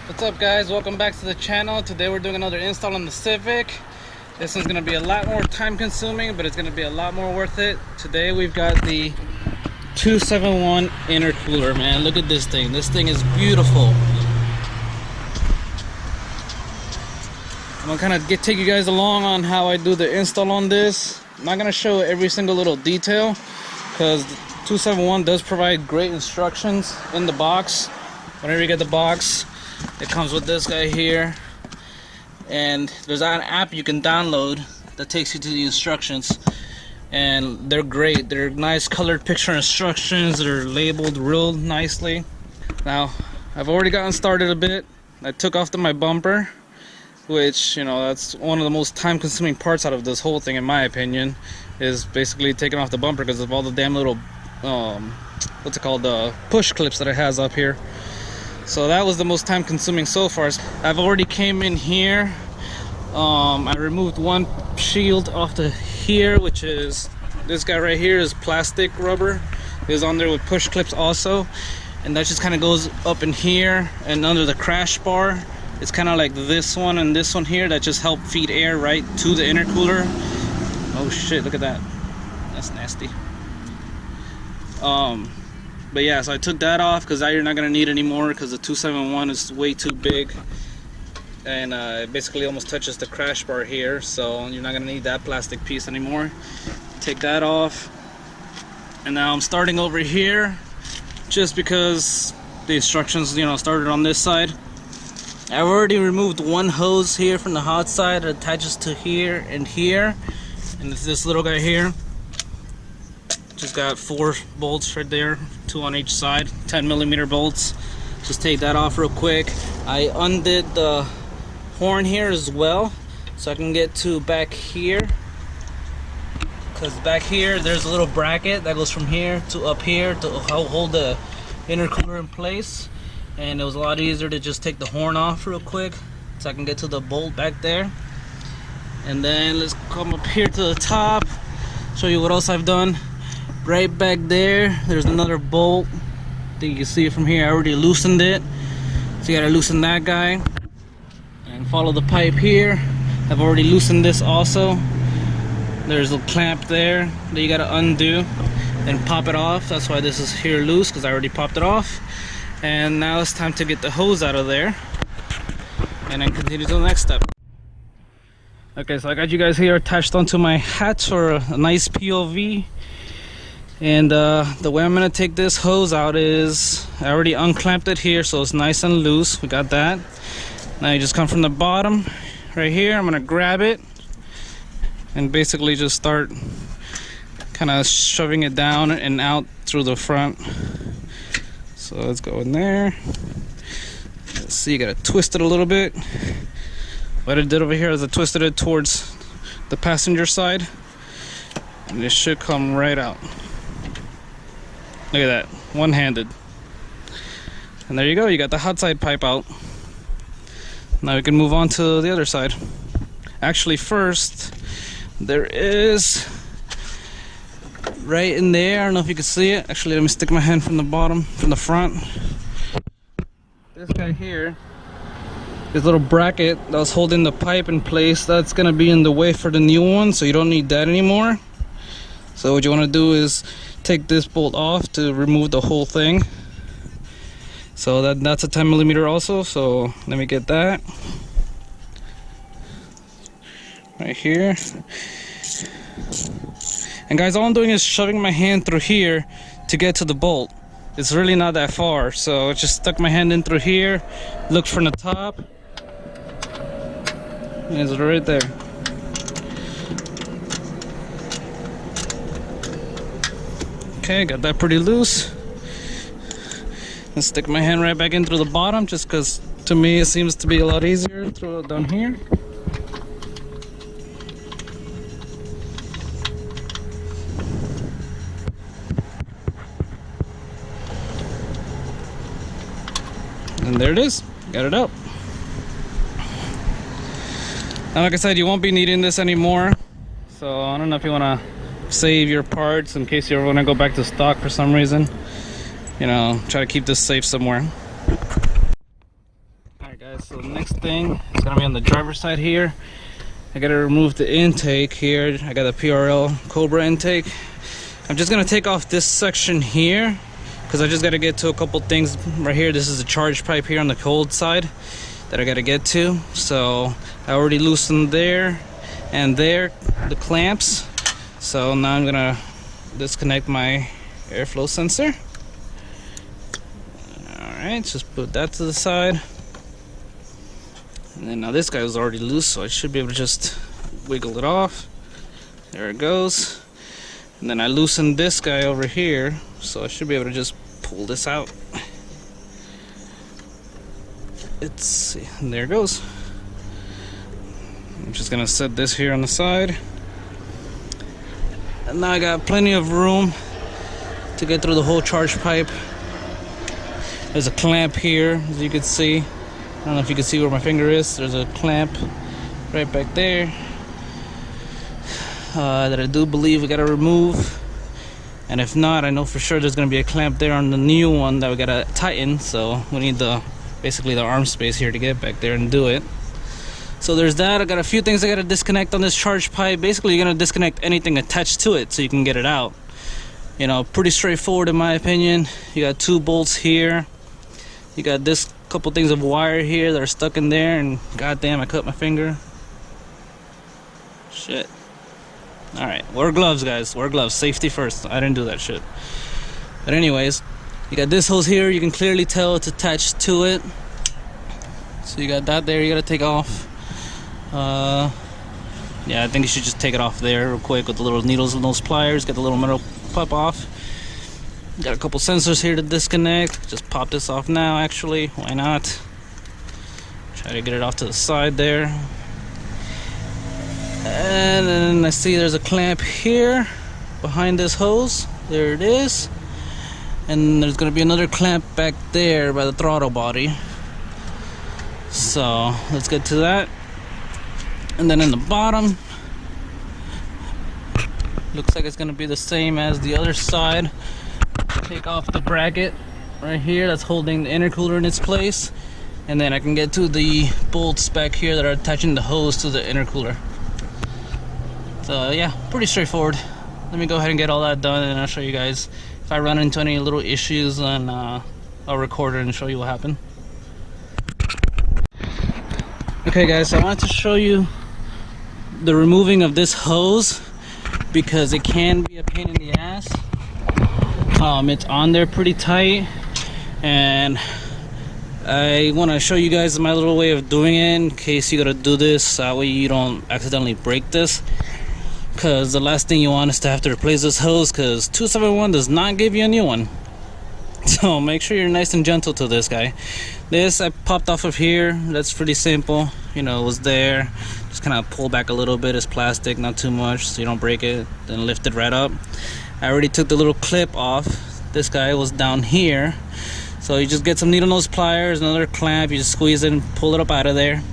What's up guys, welcome back to the channel. Today we're doing another install on the Civic. This one's going to be a lot more time consuming, but it's going to be a lot more worth it. Today we've got the 271 intercooler, man. Look at this thing. This thing is beautiful. I'm going to kind of take you guys along on how I do the install on this. I'm not going to show every single little detail because the 271 does provide great instructions in the box. Whenever you get the box, it comes with this guy here, and there's an app you can download that takes you to the instructions, and they're great. They're nice colored picture instructions. They're labeled real nicely. Now I've already gotten started a bit. I took off my bumper, which, you know, that's one of the most time consuming parts out of this whole thing in my opinion, is basically taking off the bumper because of all the damn little what's it called, push clips that it has up here. So that was the most time consuming so far. I've already came in here. I removed one shield off the here, which is this guy right here, is plastic rubber. It's on there with push clips also, and that just kind of goes up in here and under the crash bar. It's kind of like this one and this one here that just help feed air right to the intercooler. Oh shit, look at that. That's nasty. But yeah, so I took that off because that you're not going to need anymore because the 271 is way too big, and it basically almost touches the crash bar here, so you're not going to need that plastic piece anymore. Take that off, and now I'm starting over here just because the instructions, you know, started on this side. I've already removed one hose here from the hot side that attaches to here, and it's this little guy here. Just got 4 bolts right there, 2 on each side, 10mm bolts. Just take that off real quick. I undid the horn here as well, so I can get to back here, because back here there's a little bracket that goes from here to up here to hold the intercooler in place, and it was a lot easier to just take the horn off real quick so I can get to the bolt back there. And then let's come up here to the top, show you what else I've done. Right back there, there's another bolt. I think you can see it from here. I already loosened it, so you gotta loosen that guy and follow the pipe here. I've already loosened this also. There's a clamp there that you gotta undo and pop it off. That's why this is here loose, because I already popped it off. And now it's time to get the hose out of there and then continue to the next step. Okay, so I got you guys here attached onto my hatch for a nice POV. And the way I'm gonna take this hose out is, I already unclamped it here, so it's nice and loose. We got that. Now you just come from the bottom right here. I'm gonna grab it and basically just start kind of shoving it down and out through the front. So let's go in there. Let's see, you gotta twist it a little bit. What I did over here is I twisted it towards the passenger side, and it should come right out. Look at that, one-handed. And there you go, you got the hot side pipe out. Now we can move on to the other side. Actually, first, there is, right in there, I don't know if you can see it. Actually, let me stick my hand from the bottom, from the front. This guy here, this little bracket that was holding the pipe in place, that's gonna be in the way for the new one, so you don't need that anymore. So what you wanna do is take this bolt off to remove the whole thing. So that's a 10mm also, so let me get that right here. And guys, all I'm doing is shoving my hand through here to get to the bolt. It's really not that far, so I just stuck my hand in through here, looked from the top, and it's right there. Okay, got that pretty loose. And stick my hand right back in through the bottom, just because to me it seems to be a lot easier. Throw it down here. And there it is, got it up. Now, like I said, you won't be needing this anymore, so I don't know if you want to save your parts in case you ever want to go back to stock for some reason. You know, try to keep this safe somewhere. Alright Guys, so the next thing is gonna be on the driver's side here. I gotta remove the intake here. I got a PRL Cobra intake. I'm just gonna take off this section here because I just gotta get to a couple things right here. This is a charge pipe here on the cold side that I gotta get to. So I already loosened there and there the clamps. So now I'm gonna disconnect my airflow sensor. Alright, just put that to the side. And then now this guy was already loose, so I should be able to just wiggle it off. There it goes. And then I loosened this guy over here, so I should be able to just pull this out. Let's see, and there it goes. I'm just gonna set this here on the side. And now I got plenty of room to get through the whole charge pipe. There's a clamp here, as you can see. I don't know if you can see where my finger is. There's a clamp right back there that I do believe we gotta remove. And if not, I know for sure there's gonna be a clamp there on the new one that we gotta tighten. So we need basically the arm space here to get back there and do it. So there's that. I got a few things I gotta disconnect on this charge pipe. Basically, you're gonna disconnect anything attached to it so you can get it out. You know, pretty straightforward in my opinion. You got 2 bolts here. You got this couple things of wire here that are stuck in there, and goddamn, I cut my finger. Shit. Alright, wear gloves, guys. Wear gloves. Safety first. I didn't do that shit. But anyways, you got this hose here. You can clearly tell it's attached to it. So you got that there. You gotta take off. Yeah, I think you should just take it off there real quick with the little needles and those pliers. Get the little metal pup off. Got a couple sensors here to disconnect. Just pop this off now, actually. Why not? Try to get it off to the side there. And then I see there's a clamp here behind this hose. There it is. And there's gonna be another clamp back there by the throttle body. So let's get to that. And then in the bottom, looks like it's gonna be the same as the other side. Take off the bracket right here that's holding the intercooler in its place, and then I can get to the bolts back here that are attaching the hose to the intercooler. So yeah, pretty straightforward. Let me go ahead and get all that done, and I'll show you guys if I run into any little issues, and I'll record it and show you what happened. Okay guys, so I wanted to show you the removing of this hose because it can be a pain in the ass. It's on there pretty tight, and I want to show you guys my little way of doing it in case you gotta do this, that way you don't accidentally break this, because the last thing you want is to have to replace this hose, because 271 does not give you a new one. So make sure you're nice and gentle to this guy. This I popped off of here. That's pretty simple, you know, it was there. Just kind of pull back a little bit. It's plastic, not too much, so you don't break it. Then lift it right up. I already took the little clip off. This guy was down here, so you just get some needle nose pliers, another clamp, you just squeeze it and pull it up out of there.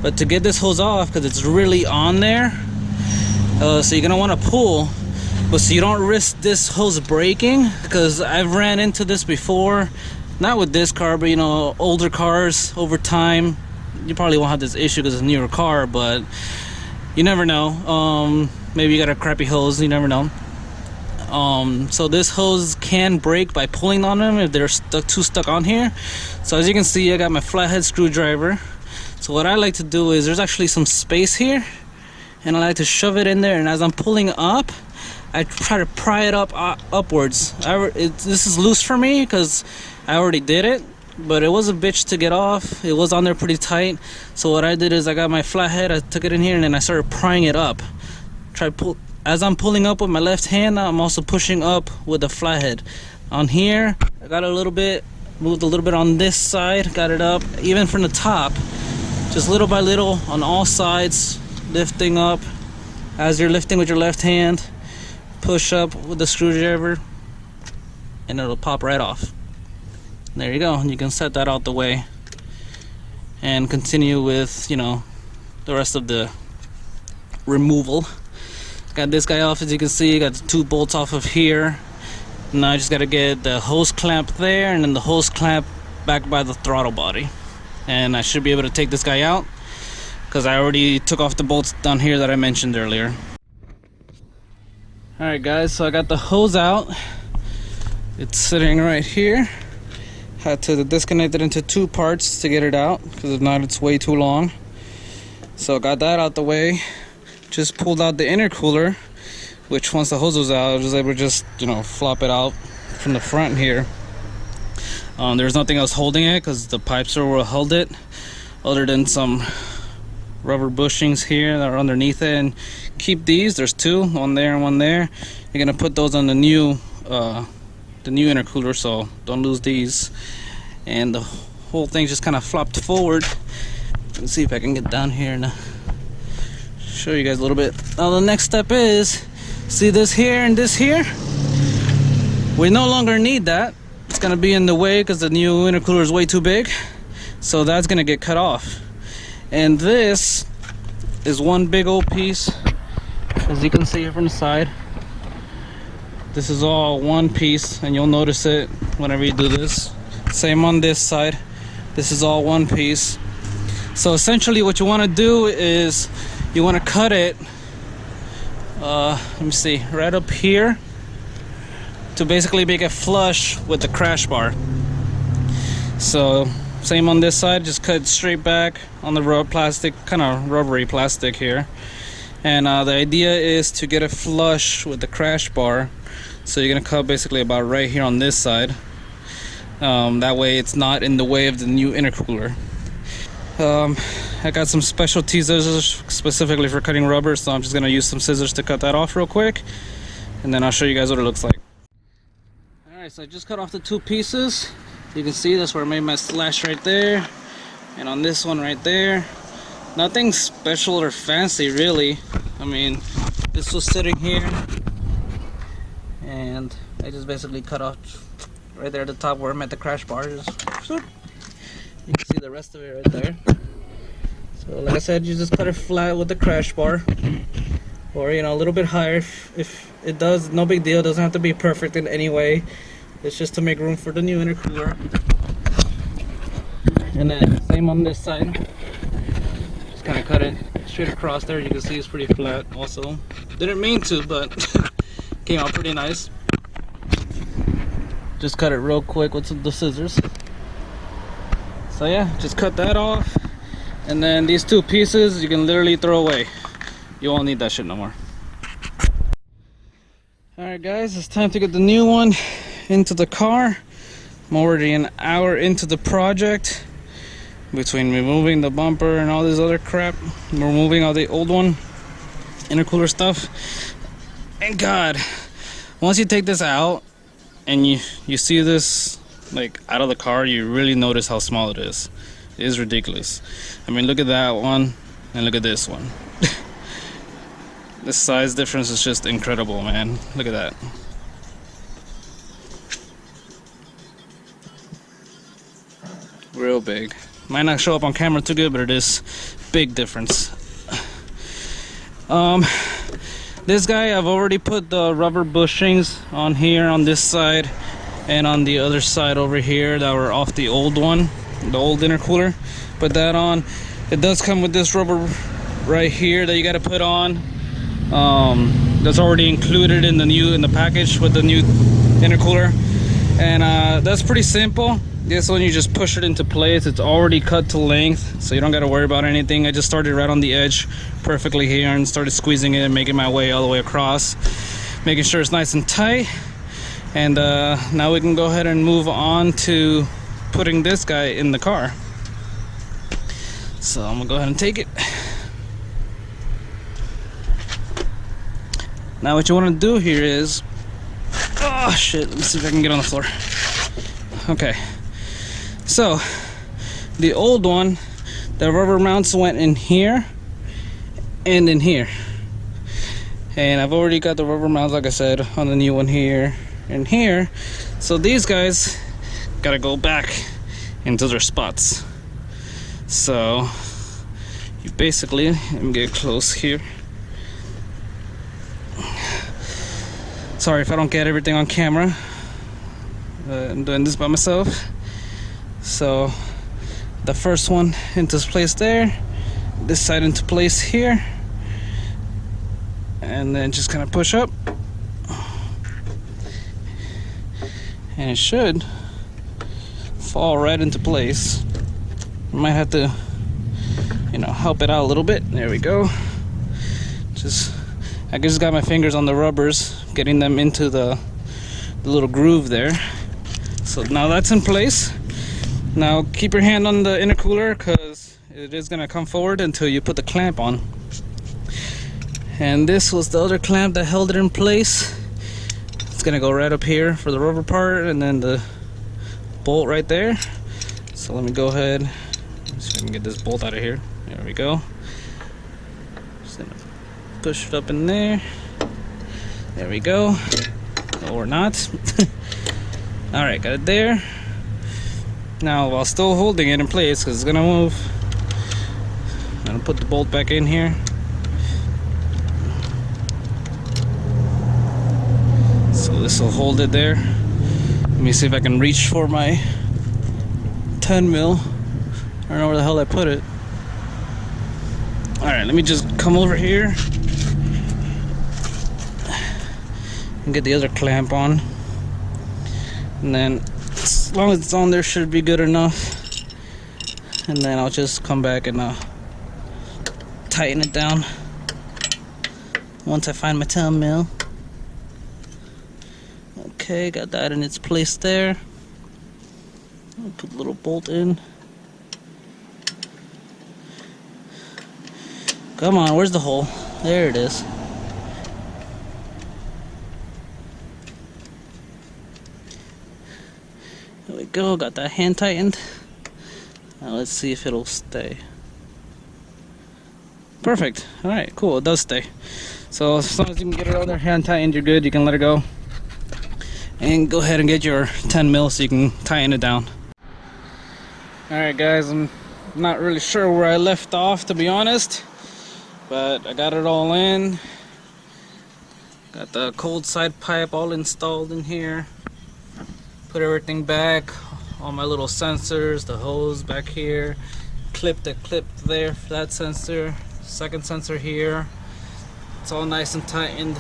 But to get this hose off, because it's really on there, so you're gonna want to pull, but so you don't risk this hose breaking, because I've ran into this before, not with this car, but you know, older cars over time. You probably won't have this issue because it's a newer car, but you never know. Maybe you got a crappy hose, you never know. So this hose can break by pulling on them if they're too stuck on here. So as you can see, I got my flathead screwdriver. So what I like to do is, there's actually some space here, and I like to shove it in there, and as I'm pulling up, I try to pry it up upwards. This is loose for me because I already did it, but it was a bitch to get off. It was on there pretty tight. So what I did is, I got my flathead, I took it in here, and then I started prying it up. Try to pull. As I'm pulling up with my left hand, I'm also pushing up with the flathead. On here, I got a little bit, moved a little bit on this side, got it up, even from the top, just little by little on all sides, lifting up. As you're lifting with your left hand, push up with the screwdriver, and it'll pop right off. There you go, and you can set that out the way, and continue with, you know, the rest of the removal. Got this guy off, as you can see. Got the 2 bolts off of here. Now I just got to get the hose clamp there, and then the hose clamp back by the throttle body. and I should be able to take this guy out because I already took off the bolts down here that I mentioned earlier. Alright guys, so I got the hose out. It's sitting right here. Had to disconnect it into two parts to get it out because if not it's way too long. So got that out the way. Just pulled out the intercooler, which once the hose was out I was able to just, you know, flop it out from the front here. There's nothing else holding it because the pipes are what held it, other than some rubber bushings here that are underneath it. And keep these, there's two, one there and one there. You're gonna put those on the new intercooler, so don't lose these. And the whole thing just kind of flopped forward. Let's see if I can get down here and show you guys a little bit. Now the next step is, see this here and this here? We no longer need that. It's gonna be in the way because the new intercooler is way too big. So that's gonna get cut off. And this is one big old piece, as you can see here from the side. This is all one piece, and you'll notice it whenever you do this. Same on this side. This is all one piece. So essentially what you want to do is you want to cut it, let me see, right up here to basically make it flush with the crash bar. So same on this side, just cut straight back on the rubber plastic, kind of rubbery plastic here. And the idea is to get it flush with the crash bar. So you're gonna cut basically about right here on this side. That way it's not in the way of the new intercooler. I got some specialty scissors specifically for cutting rubber, so I'm just gonna use some scissors to cut that off real quick, and then I'll show you guys what it looks like. Alright, so I just cut off the two pieces. You can see that's where I made my slash right there, and on this one right there. Nothing special or fancy really. I mean, this was sitting here, and I just basically cut off right there at the top where I'm at the crash bar. Just, you can see the rest of it right there. So like I said, you just cut it flat with the crash bar, or you know, a little bit higher if it does. No big deal. It doesn't have to be perfect in any way. It's just to make room for the new intercooler. And then same on this side. Just kind of cut it straight across there. You can see it's pretty flat. Also, didn't mean to, but came out pretty nice. Just cut it real quick with the scissors. So yeah, just cut that off, and then these two pieces you can literally throw away. You won't need that shit no more. Alright guys, it's time to get the new one into the car. I'm already an hour into the project. Between removing the bumper and all this other crap, removing all the old one intercooler stuff. And God, once you take this out and you see this like out of the car, you really notice how small it is. It is ridiculous. I mean, look at that one and look at this one. The size difference is just incredible, man. Look at that. Real big. Might not show up on camera too good, but it is big difference. This guy, I've already put the rubber bushings on here on this side and on the other side over here that were off the old one, the old intercooler. Put that on. It does come with this rubber right here that you got to put on. That's already included in the package with the new intercooler, and that's pretty simple. This one you just push it into place. It's already cut to length, so you don't got to worry about anything. I just started right on the edge perfectly here and started squeezing it and making my way all the way across, making sure it's nice and tight. And now we can go ahead and move on to putting this guy in the car. So I'm gonna go ahead and take it. Now what you want to do here is, oh shit, let me see if I can get on the floor. Okay, so the old one, the rubber mounts went in here and in here, and I've already got the rubber mounts, like I said, on the new one here and here. So these guys gotta go back into their spots. So you basically, let me get close here. Sorry if I don't get everything on camera. I'm doing this by myself. So the first one into place there, this side into place here, and then just kind of push up, and it should fall right into place. You might have to, you know, help it out a little bit. There we go. I just got my fingers on the rubbers, getting them into the little groove there. So now that's in place. Now keep your hand on the intercooler, because it is gonna come forward until you put the clamp on. And this was the other clamp that held it in place. It's gonna go right up here for the rubber part, and then the bolt right there. So let me go ahead, see if I can get this bolt out of here. There we go. Just gonna push it up in there. There we go. Or not. Alright, got it there. Now, while still holding it in place, because it's gonna move, I'm gonna put the bolt back in here. So this will hold it there. Let me see if I can reach for my 10 mil. I don't know where the hell I put it. Alright, let me just come over here and get the other clamp on. And then, as long as it's on there, should be good enough. And then I'll just come back and tighten it down once I find my 10 mil. Okay, got that in its place there. I'll put a little bolt in. Come on, where's the hole? There it is. There we go, got that hand tightened. Now let's see if it'll stay. Perfect. Alright, cool, it does stay. So as long as you can get it on there hand tightened, you're good, you can let it go. And go ahead and get your 10 mil so you can tighten it down. Alright guys, I'm not really sure where I left off, to be honest. But I got it all in. Got the cold side pipe all installed in here. Put everything back, all my little sensors, the hose back here. Clip there for that sensor. Second sensor here. It's all nice and tightened.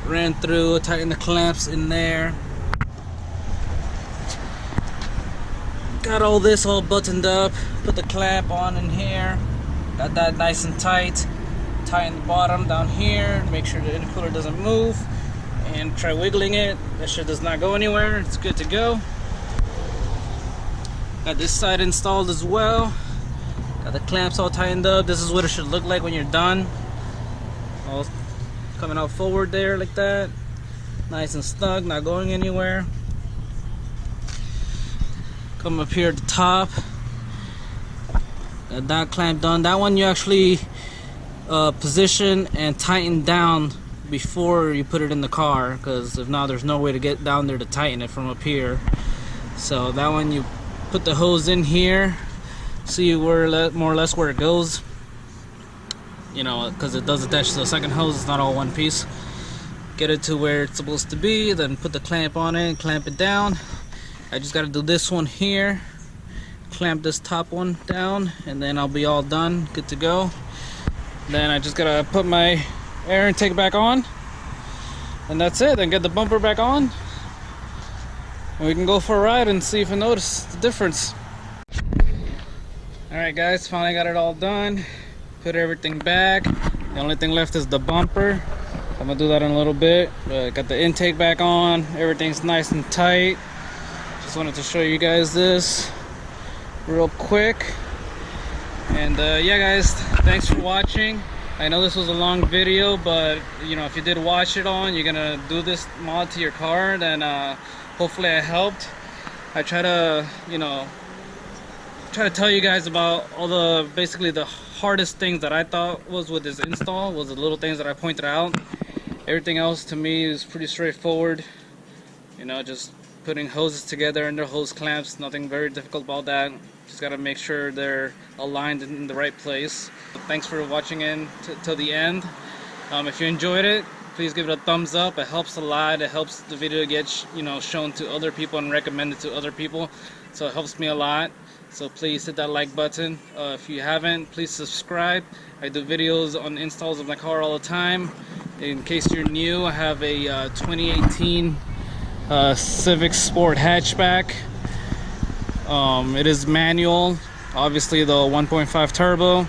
Ran through, tightened the clamps in there. Got all this all buttoned up. Put the clamp on in here. Got that nice and tight. Tighten the bottom down here. Make sure the intercooler doesn't move. And try wiggling it. That shit does not go anywhere. It's good to go. Got this side installed as well. Got the clamps all tightened up. This is what it should look like when you're done. All coming out forward there like that. Nice and snug, not going anywhere. Come up here at the top. Got that clamp done. That one you actually position and tighten down before you put it in the car, because if not, there's no way to get down there to tighten it from up here. So that one you put the hose in here, see where more or less where it goes, you know, because it does attach to the second hose. It's not all one piece. Get it to where it's supposed to be, then put the clamp on it, clamp it down. I just got to do this one here, clamp this top one down, and then I'll be all done, good to go. Then I just gotta put my air intake back on, and that's it. Then get the bumper back on, and we can go for a ride and see if I notice the difference. Alright guys, finally got it all done. Put everything back. The only thing left is the bumper. I'm gonna do that in a little bit. But got the intake back on. Everything's nice and tight. Just wanted to show you guys this real quick. And yeah guys, thanks for watching. I know this was a long video, but you know, if you did watch it all and you're gonna do this mod to your car, then hopefully I helped. I try to, you know, tell you guys about all the basically the hardest things that I thought was with this install was the little things that I pointed out. Everything else to me is pretty straightforward. You know, just putting hoses together and their hose clamps, nothing very difficult about that. Just gotta make sure they're aligned in the right place. Thanks for watching in till the end. If you enjoyed it, please give it a thumbs up. It helps a lot. It helps the video get shown to other people and recommended to other people. so it helps me a lot. So please hit that like button. If you haven't, please subscribe. I do videos on installs of my car all the time. In case you're new, I have a 2018 Civic Sport hatchback. It is manual, obviously the 1.5 turbo.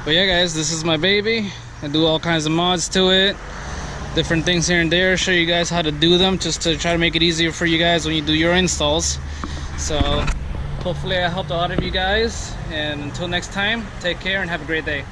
But yeah guys, this is my baby. I do all kinds of mods to it, different things here and there, show you guys how to do them, just to try to make it easier for you guys when you do your installs. So hopefully I helped a lot of you guys, and until next time, take care and have a great day.